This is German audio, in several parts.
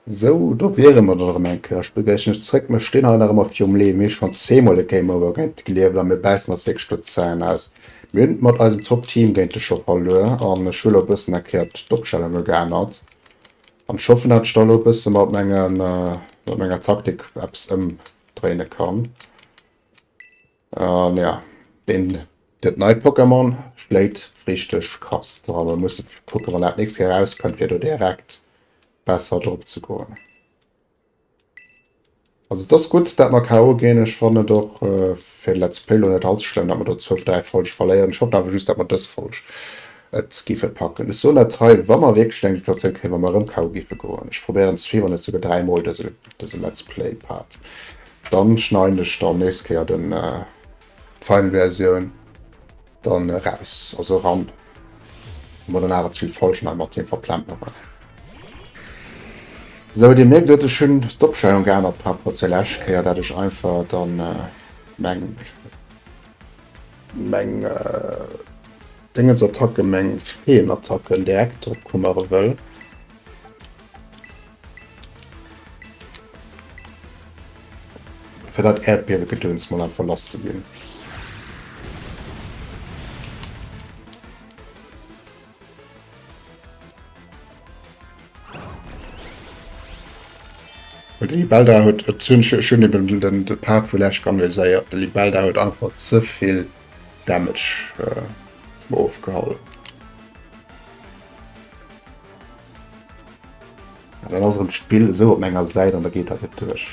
So, da wären wir doch mein Kirsch. Begeisternd zurück, wir stehen halt noch immer für um Leben. Ich schon 10 Mal Game Over gelebt, und wir beißen noch 6 Stück aus. Wir haben mit unserem Top-Team gegen schon verloren, und ich habe ein bisschen erklärt, die Aufstellung geändert. Und ich hoffe, dass ich da ein bisschen mit meiner Taktik drehen kann. Und ja, das neue Pokémon schlägt richtig krass. Aber man muss gucken, wenn das nichts herauskommt, wird direkt besser drauf zu gehen. Also das ist gut, dass man K.O. gehen. Ich fand doch für Let's Play und nicht allzu dass man da 12 3 falsch verlieren. Ich hoffe einfach just, dass man das falsch Giffe packen. Das ist so ein Teil, wenn man wirklich denkt, tatsächlich, wenn man im K.O. Giffe gehen. Ich probiere es 4 und nicht sogar 3 Mal, das Let's Play Part. Dann schneide ich dann nächstes Jahr den Final Version dann raus, also ran. Und dann aber zu viel falsch einmal den verplant. So, die merkt, dass ich schön Doppscheidung gerne habe, ja, dass ich einfach dann Meng Dingensattacke, Meng Feenattacken direkt opkommen will. Für das Erdbeere gedöns mal verlassen zu gehen. Und die Balda hat schön den Part vielleicht kann wir sagen, die Balda hat einfach zu viel Damage aufgehauen. Dann aus dem Spiel so auf meiner Seite und da geht halt nicht durch.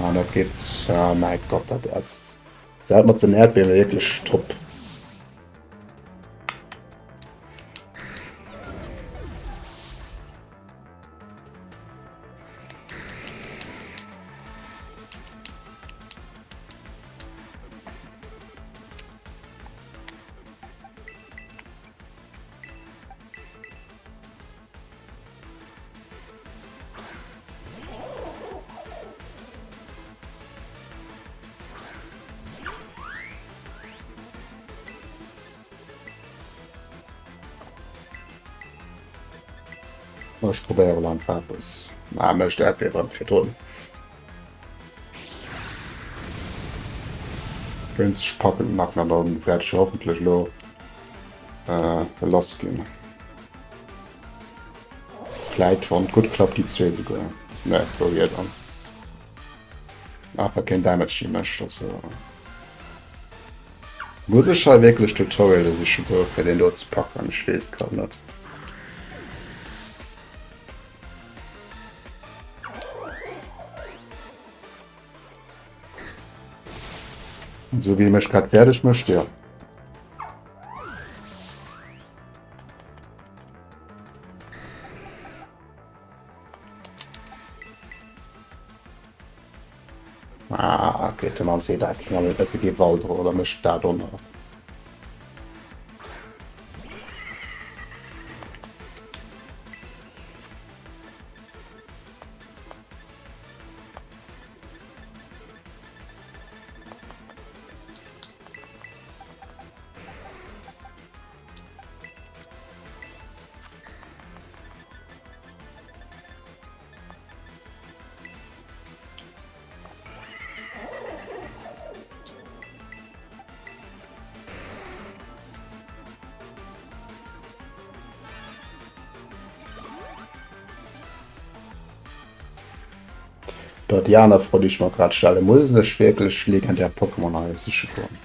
Ja, da geht's, ja, mein Gott, das hat man den Erdbeeren wirklich top. Ich probiere einfach bis. Na, möchte Erdbeeren für tun. Wenn es packen, nach mir dann werde ich hoffentlich noch losgehen. Vielleicht und gut klappt die zwei sogar. Ne, so geht dann. Aber kein Damage möchte. Also. Muss ich halt wirklich Tutorial, dass ich für den dort zu packen, ich weiß gerade nicht. So wie ich mich gerade fertig möchte, ja. Ah, okay, man sieht da knallt die Gewalt oder mich da drunter. Dort Jana vor die ich mal gerade stelle muss es wirklich legendär Pokémon geworden.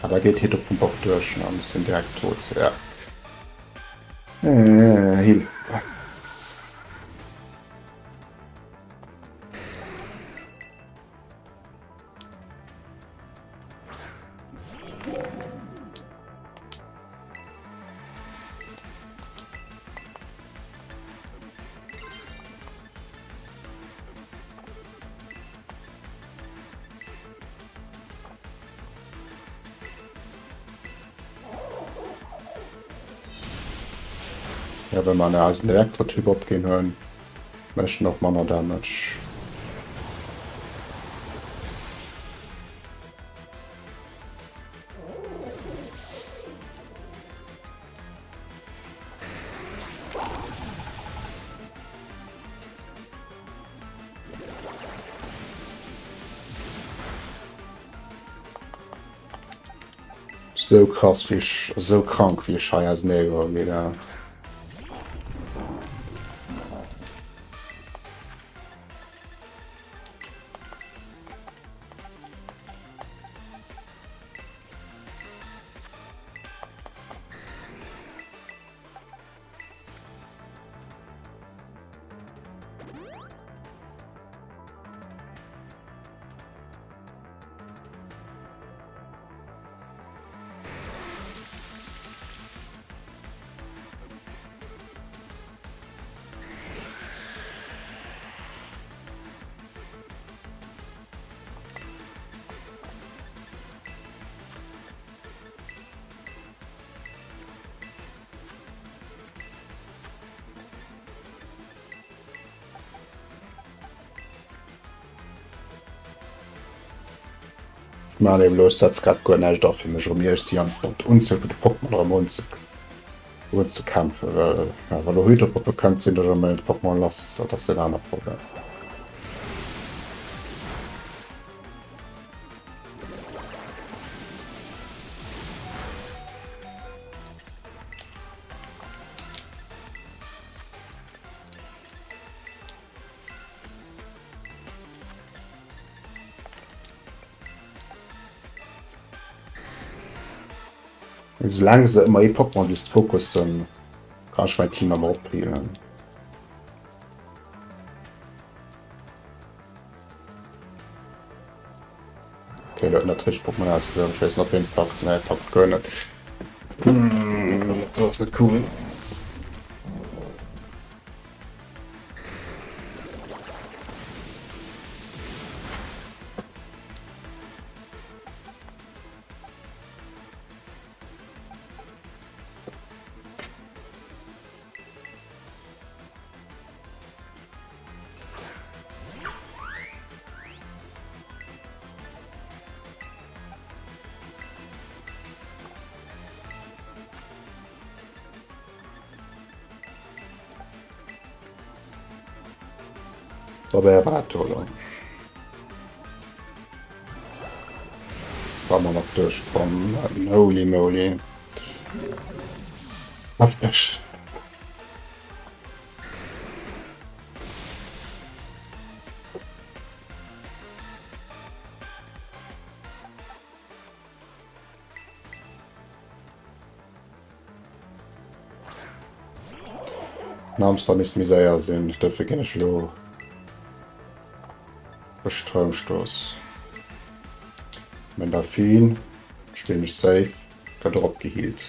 Ah, da geht Hitopump durch und sind direkt tot. Ja. Hilfe. Ja, wenn man als Elektrotyp abgehen hören, möchten noch Mana Damage. So krass wie so krank wie Scheiers Neger wieder. Man eben los dat grad go net dafir mech mir sie an unze de Pokémon am Mund zu kämpfe weil der heute bekannt sind oder Pokémon lass dat se einer Problem. Solange se immer e Pokémon ist fokussen kann ich mein Team am opprielen. Okay, natürlich Pokémon aus op den Pakt gönnet. Das net cool. Aber toll. War man noch durchkommen. Holy moly. Heftig. Namster ist mir sehr sinn, dafür gene ich lo. Beströmstoß. Wenn da viel spiel ich safe, kann drop gehielt.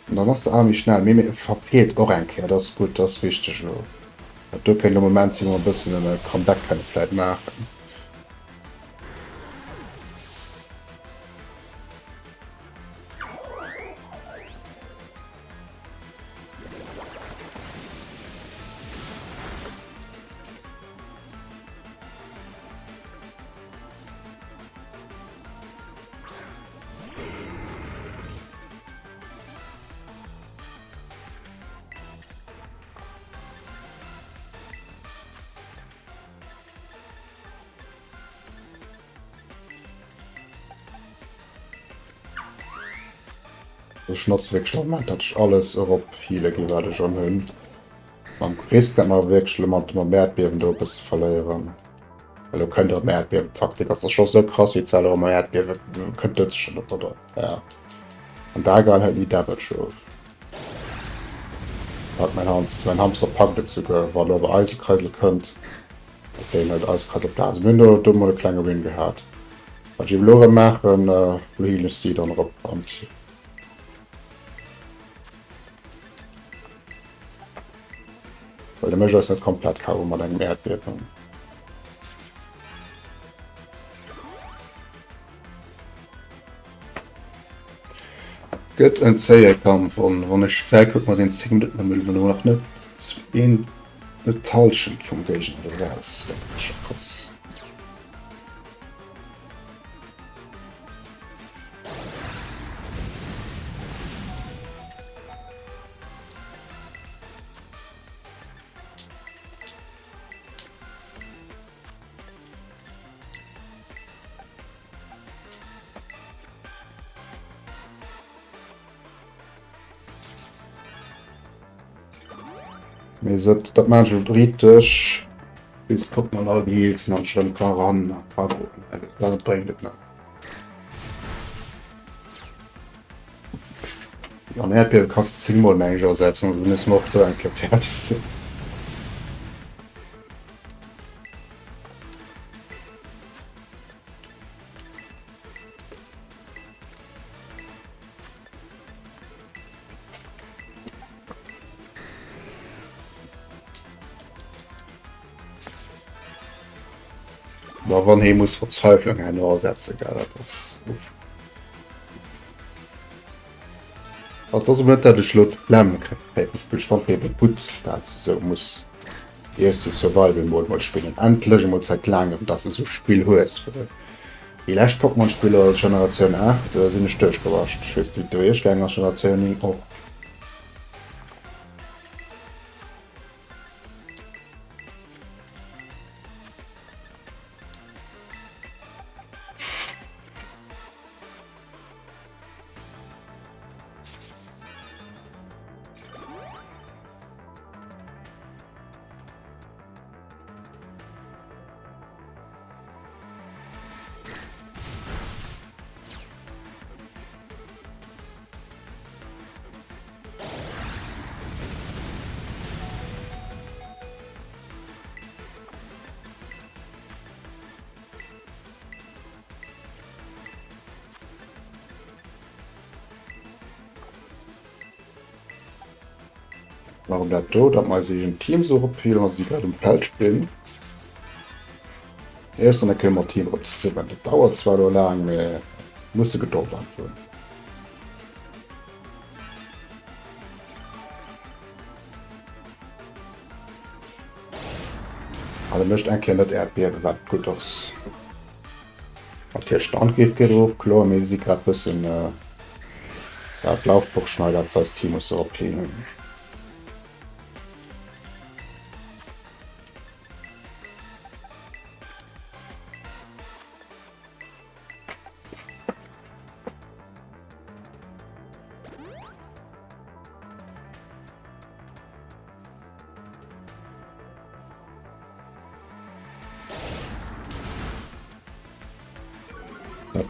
Und dann hast du arm schnell mir verpet Oranke, das ist gut, das ist wichtig. Du kann im Moment immer ein bisschen eine Comeback kann vielleicht machen. Schnotzwegschlag dat ich alles op viele gewerde schon hunn. Man Christ immer wegschlimmert man Mäerdbewen do bist verleieren. Well du könnt der Mäerdbewen Taktik as schon so krass wie Zelle Mäerdbewe könnt schon oder ja. Und da egal halt nie Dabbert schuf. Hat mein Hans mein Hamster packt zu war du aber Eiselkreisel könnt halt Eiskreiselblase Münder dumm oder kleine Win gehabt. Wat je Lore machen wie sie dann op und weil der Mcher ist net komplett kaum mat eng Erdbeben. Gëtt en Zeierkampf wann ech Zäit mat en 10 Minuten am Müll noch net en de Talschen vum Gegen oder was krass. Me se dat man britisch bis tot man all Dielzen an schëmm kan ran bret net. An Erdbeer kannst Zingmol Manager setzen es mocht enke fertig. Aber wann he muss Verzweiflung en ersetze net de Schlot Lämmen van gut so muss erste Survival Mod mal spielen. Endlich mod seit langem dat so Spiel hoes. Dielächt kommt man Spieler Generation 8 sinn stöch gewascht wie Drgänger Generation auch. Warum dat do dat mal sech Team so opelen sie grad dem Feld spielen. Erst an der Kömmer Team op dauert 2 lang musste geduld anfüllen. Alle mischt erkennt Erdbeer wat gut aus. Hat hier Standgift gerufen, klar sie grad bisschen Laufbuch schneidert als Team muss so opelen.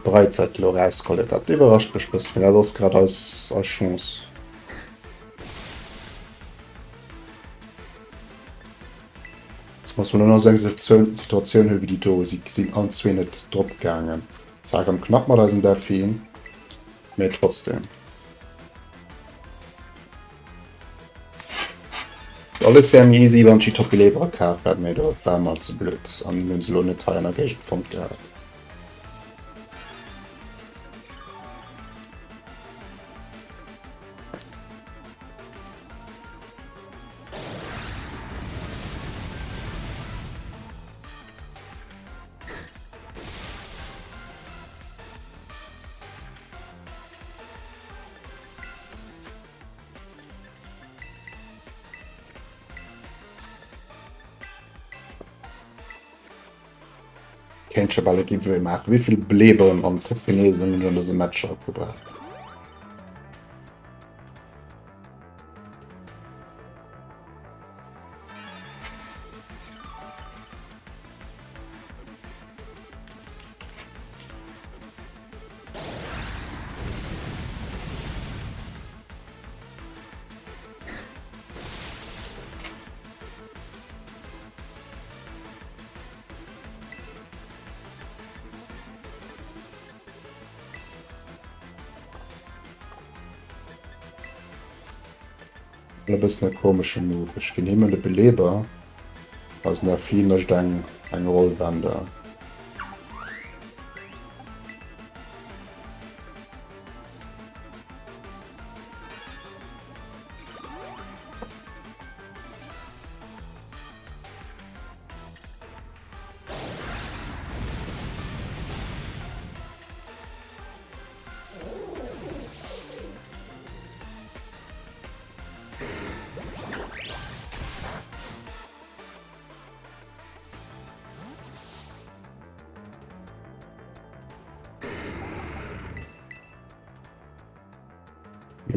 Breizeit Loreiskolle dat überrascht bespis los grad als Chance. Das muss man nur Situation wie die Do sie sind anzwe net Drgangen. Sag am knapp mal in der Feen mir trotzdem. Alles sehr easy wann die Topleber ka mir dort wärmer zu blöd an Münselone Teilner vom gehabt. Kenscheballe gi macht wieviel Bleberen an Tripinesen hun Matscher abgebracht. Bis ne komische Move. Ich genehme Beleber aus der viel ein Rollwander.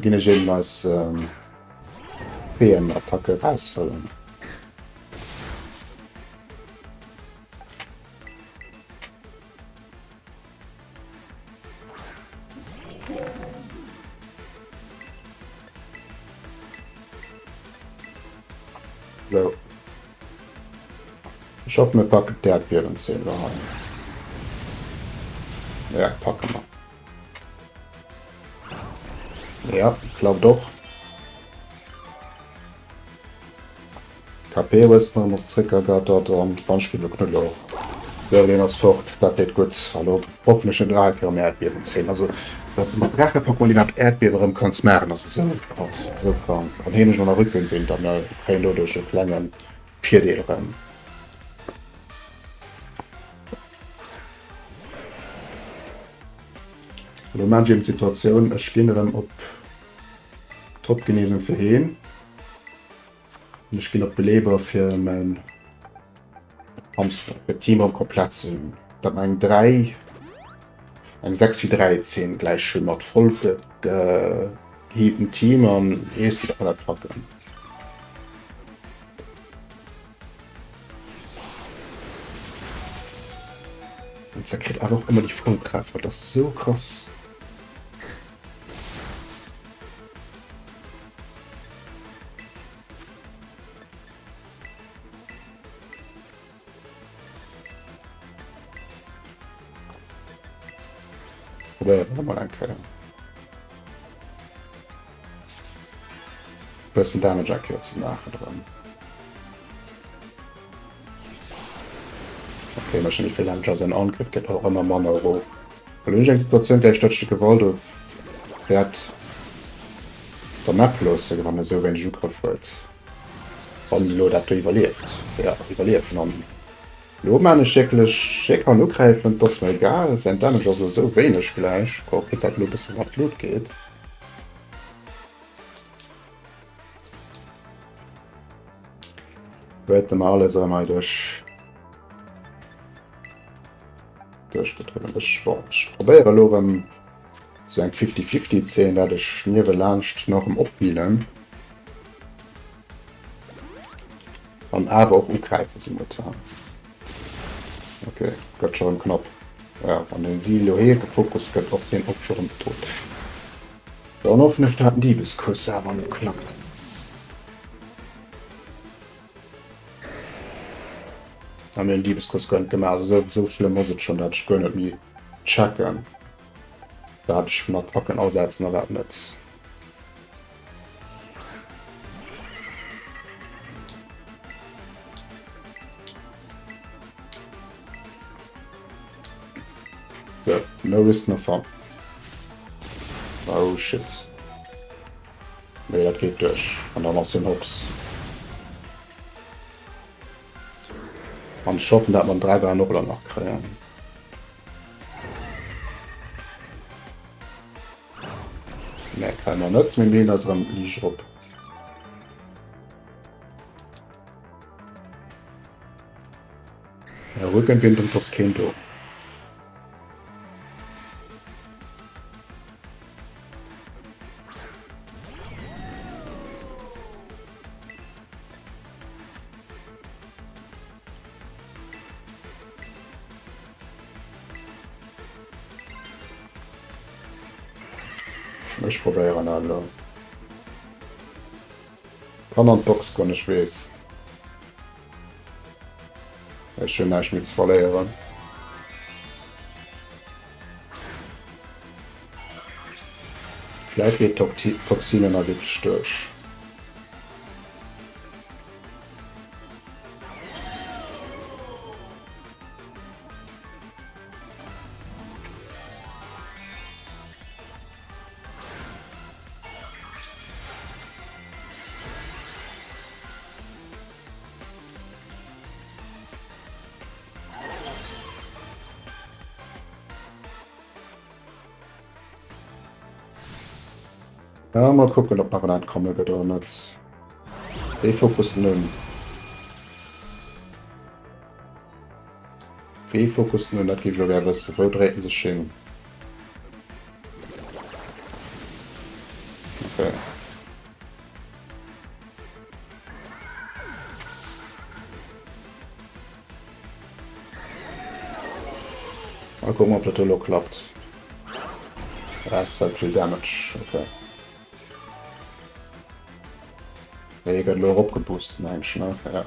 gene jeden als PM-Attacke rausfallen. So. Ich hoffe, wir packen der Erdbeeren 10 rein. Ja, packen wir. Ja, ich glaube doch. KP ist noch circa dort und Fanspiele Knüller. So, den als fort, das geht gut. Hallo, hoffentlich in 3 mehr Erdbeeren 10. Also, das ist noch gar keine Packung, die nach Erdbeeren kannst merken. Das ist so krass, so krank. Und hier nicht nur nach Rückenwind, dann kein durch kleinen 4D-Rennen. In manchen Situationen ich gehe dann op Topgenesung für hin. Und ich gehe noch Beleber für mein Hamster, für Team am komplett. Dann ein 3, ein 6 wie 13 gleich schön mat voll gehielten Team an packen. Und zerkriegt einfach immer die Volltreffer, das ist so krass. Mal ein bisschen Damage jetzt nachher dran. Okay, wahrscheinlich viel sein Angriff geht auch immer Mann Euro. Situation der stöchte gewollt fährt der Map los wann so wenn Zugriff wird. Lo dat du überlebt. Ja, überlebt genommen. Lo meine scheklich kann greifen das mir egal sein Damage also so wenig gleich dat lo bis wat Blut geht. Wette mal alles einmal durchgetrieben Sport. Probiere lo so ein 50-50 10 dat ich nie lacht noch im Opwielen. Und aber auch umgreifen sie momentan. Okay, Gott schon knapp. Ja, von den Silo hier gefokust wird aus den auch schon tot. Dann noch eine Stadt Diebeskuss, aber nur klappt. Haben wir den Diebeskuss gönnt gemacht. Also so schlimm muss es schon, dass ich gönnt mir checken. Da hatte ich von der Trocken aussetzen erwartet. So, no risk, no fun. Oh shit. Nee, das geht durch. Und dann noch den Hops. Man schaffen, dass man 3 Nobler noch kriegen. Ne, kann man nicht mit dem, also am Lischrupp. Der Rückenwind und das Kendo. Ich probiere alle. Kann an Box kann ich weiß. Ich schön nicht mit verlieren. Vielleicht geht Toxine mal wirklich durch. Ja, mal gucken, ob noch ein komme gedauert. Die Fokus nun. Wie Fokus nun, das gibt ja was. Wo treten sie schön? Okay. Mal gucken, ob das Dolo klappt. Ja, ist halt viel Damage. Okay. Der Jäger hat nur abgeboostet, Mensch, ne? Ja.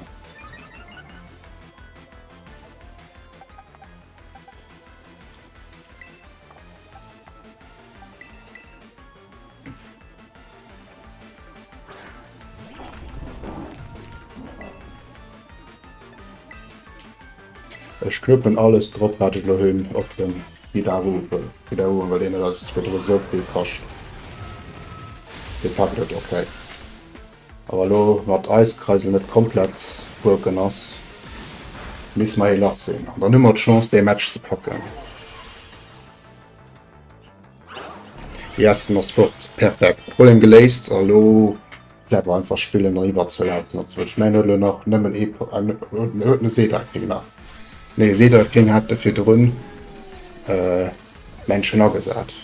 Ich knüppen alles drauf, hatte ich noch hin, auf den Wiederholen, weil denen das wird so viel kostet. Den packt das okay. Aber lo, mit Eiskreisel nicht komplett broken aus. Müssen wir lassen. Dann immer die Chance, den Match zu packen. Die ersten das fort. Perfekt. Problem gelöst. Hallo. Ich habe einfach spielen, rüber zu laufen. Ich meine, noch nicht eine Seedreckling nach. Ne, Seedreckling hat dafür drin Menschen auch gesagt.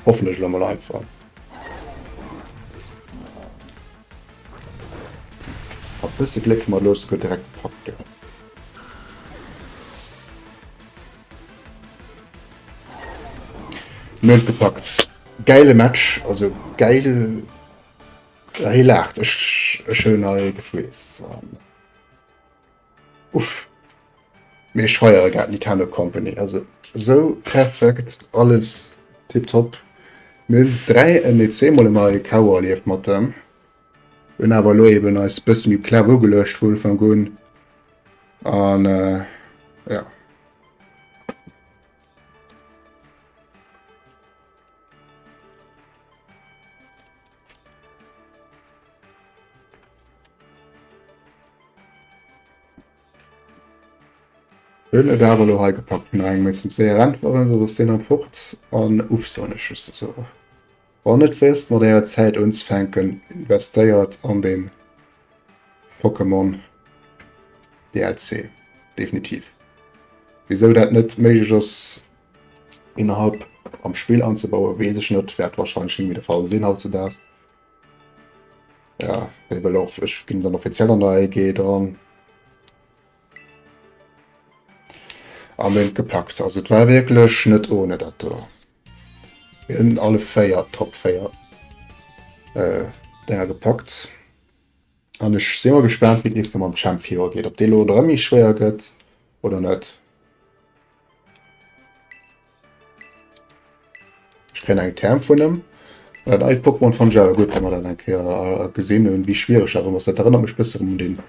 Hoffentlich mal einfach. Ein bisschen Glück mal los, direkt packen. Müll gepackt. Geile Match, also geil. Lacht, schöner Gefäß. Uff. Ich feiere gerade Nintendo Company. Also so perfekt, alles tipptopp. Mit 3 NEC mal Kauer lief mit dem. Und aber lo eben als bisschen mit Klavier gelöscht wurde von Gun. Und ja. Höhle da wo ha gepackt müssen sehr ran das den am Furt an ufsonnesch so. War net fest mod der Zeit uns fenken investiert an den Pokémon DLC definitiv. Wieso dat net me innerhalb am Spiel anzubauen wesentlich wird wahrscheinlich nie wieder Fall sehen haut zu das. Ja, ich ging dann offiziell an der geht an am gepackt also war wirklich nicht ohne dat in alle Feier topfeier der gepackt an ich sehr mal gespannt wie nächste Mal am Champion geht ob die oder mich schwer geht oder nicht. Ich kenne einen Term von dem ein Pokémon von Java gut kann man dann gesehen und wie schwierig aber was erinnert mich besser um den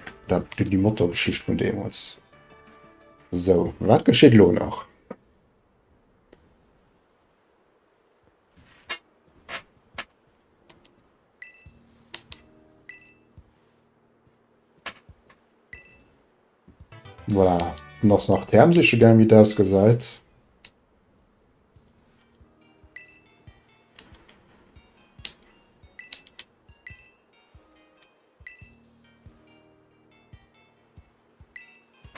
die Mottogeschichte von dem was so was geschieht lo noch. Voilà. Noch nach Term sich gern wie das gesagt.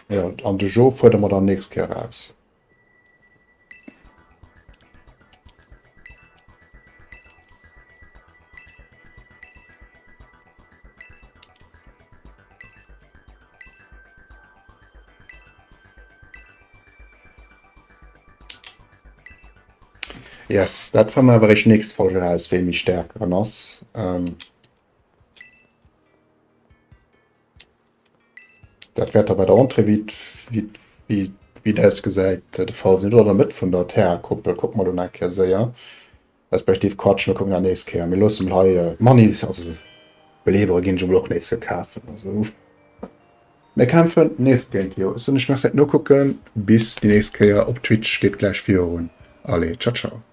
Ja, an de Jo fordert man dann nächst Kehr raus. Yes, dat fan awer ich nächst Folge als we mich stärker an ass. Dat werd bei der Entre wie das gesagt de Fall sind oder mit vun der Terkuppel guck mal du enke se ja perspektiv Quatsch gucken an nächstkehr mir los ha Money also beleber gin bloch net ze kaufen also kämpfen nicht nur gucken bis die nächste op Twitch geht gleich 4 alle ciao ciao.